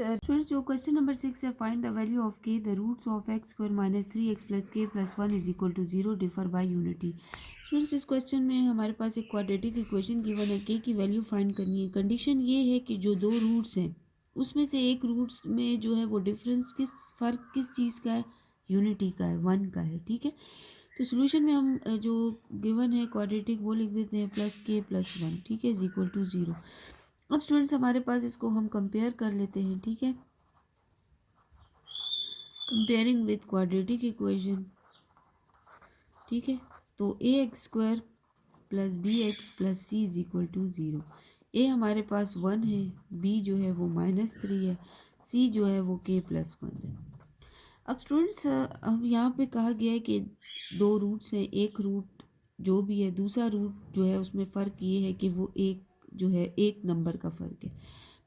Friends जो question number 6 है, find the value of k, the roots of x square minus 3x plus k plus 1 is equal to 0 differ by unity. Friends इस question में हमारे पास एक quadratic equation given है, के की value find करनी है। कंडीशन ये है कि जो दो रूट्स हैं उसमें से एक रूट्स में जो है वो डिफरेंस फ़र्क किस चीज़ का है, यूनिटी का है, 1 का है। ठीक है, तो सोल्यूशन में हम जो गिवन है क्वाड्रेटिक वो लिख देते हैं प्लस के प्लस 1, ठीक है, इज इक्वल टू 0। अब स्टूडेंट्स हमारे पास इसको हम कंपेयर कर लेते हैं। ठीक है, कंपेयरिंग विथ क्वाड्रेटिक इक्वेशन। ठीक है, तो a x square plus b x plus c is equal to 0। A हमारे पास 1 है, बी जो है वो -3 है, सी जो है वो के प्लस 1 है। अब स्टूडेंट्स अब यहाँ पे कहा गया है कि दो रूट्स हैं, एक रूट जो भी है, दूसरा रूट जो है उसमें फ़र्क ये है कि वो एक जो है एक नंबर का फ़र्क है।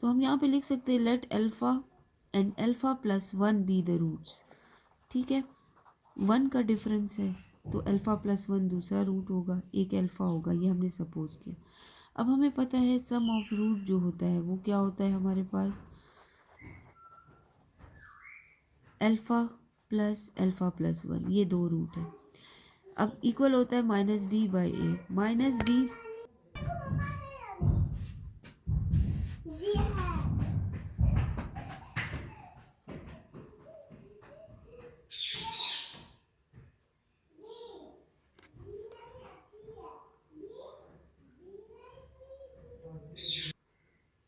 तो हम यहाँ पे लिख सकते हैं let alpha and alpha plus 1 be the roots. ठीक है, 1 का डिफरेंस है तो अल्फ़ा प्लस 1 दूसरा रूट होगा, एक अल्फ़ा होगा, ये हमने सपोज किया। अब हमें पता है सम ऑफ रूट जो होता है वो क्या होता है हमारे पास, अल्फ़ा प्लस 1, ये दो रूट है। अब इक्वल होता है minus b by a, minus b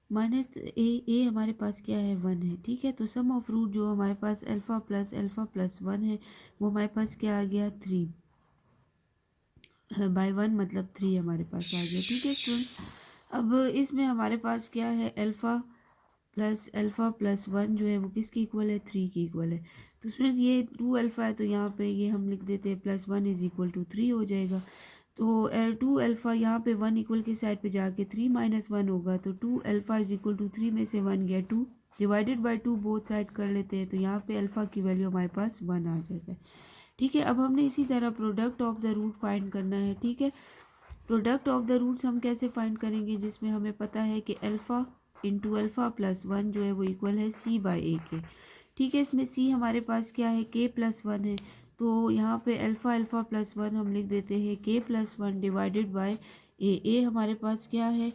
minus a हमारे पास क्या है, 1 है। ठीक है, तो सम ऑफ रूट जो हमारे पास अल्फ़ा प्लस 1 है वो हमारे पास क्या आ गया, 3 बाई 1 मतलब 3 हमारे पास आ गया। ठीक है स्टूडेंट, अब इसमें हमारे पास क्या है, अल्फ़ा प्लस 1 जो है वो किसकी इक्वल है, 3 की इक्वल है। तो स्टूडेंट्स ये 2 अल्फ़ा है तो यहाँ पे ये हम लिख देते हैं प्लस 1 इज इक्वल टू 3 हो जाएगा। तो 2 अल्फ़ा यहाँ पे 1 इक्वल की साइड पे जाके 3 माइनस 1 होगा, तो 2 अल्फ़ा इज इक्वल टू 3 में से 1 गया 2, डिवाइडेड बाई 2 बोथ साइड कर लेते हैं तो यहाँ पे अल्फ़ा की वैल्यू हमारे पास 1 आ जाता है। ठीक है, अब हमने इसी तरह product of the root find करना है। ठीक है, प्रोडक्ट ऑफ द रूट्स हम कैसे फाइंड करेंगे, जिसमें हमें पता है कि अल्फ़ा इंटू अल्फ़ा प्लस 1 जो है वो इक्वल है सी बाई ए के। ठीक है, इसमें सी हमारे पास क्या है, के प्लस 1 है, तो यहाँ पे अल्फ़ा प्लस 1 हम लिख देते हैं के प्लस 1 डिवाइडेड बाय ए हमारे पास क्या है,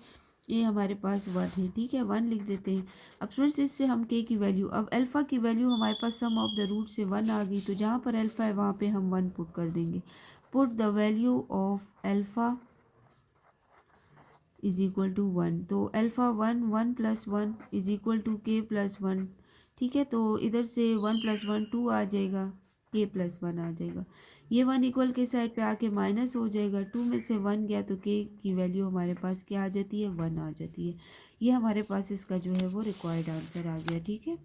ये हमारे पास 1 है। ठीक है, 1 लिख देते हैं। अब फ्रेंड्स इससे हम के की वैल्यू, अब अल्फ़ा की वैल्यू हमारे पास सम ऑफ द रूट से 1 आ गई, तो जहाँ पर अल्फ़ा है वहाँ पे हम 1 पुट कर देंगे। Put the value of alpha is equal to 1, तो alpha 1 plus 1 is equal to k plus 1। ठीक है, तो इधर से 1 प्लस 1 2 आ जाएगा, के प्लस 1 आ जाएगा, ये 1 इक्वल के साइड पे आके माइनस हो जाएगा, 2 में से 1 गया तो के की वैल्यू हमारे पास क्या आ जाती है, 1 आ जाती है। ये हमारे पास इसका जो है वो रिक्वायर्ड आंसर आ गया। ठीक है।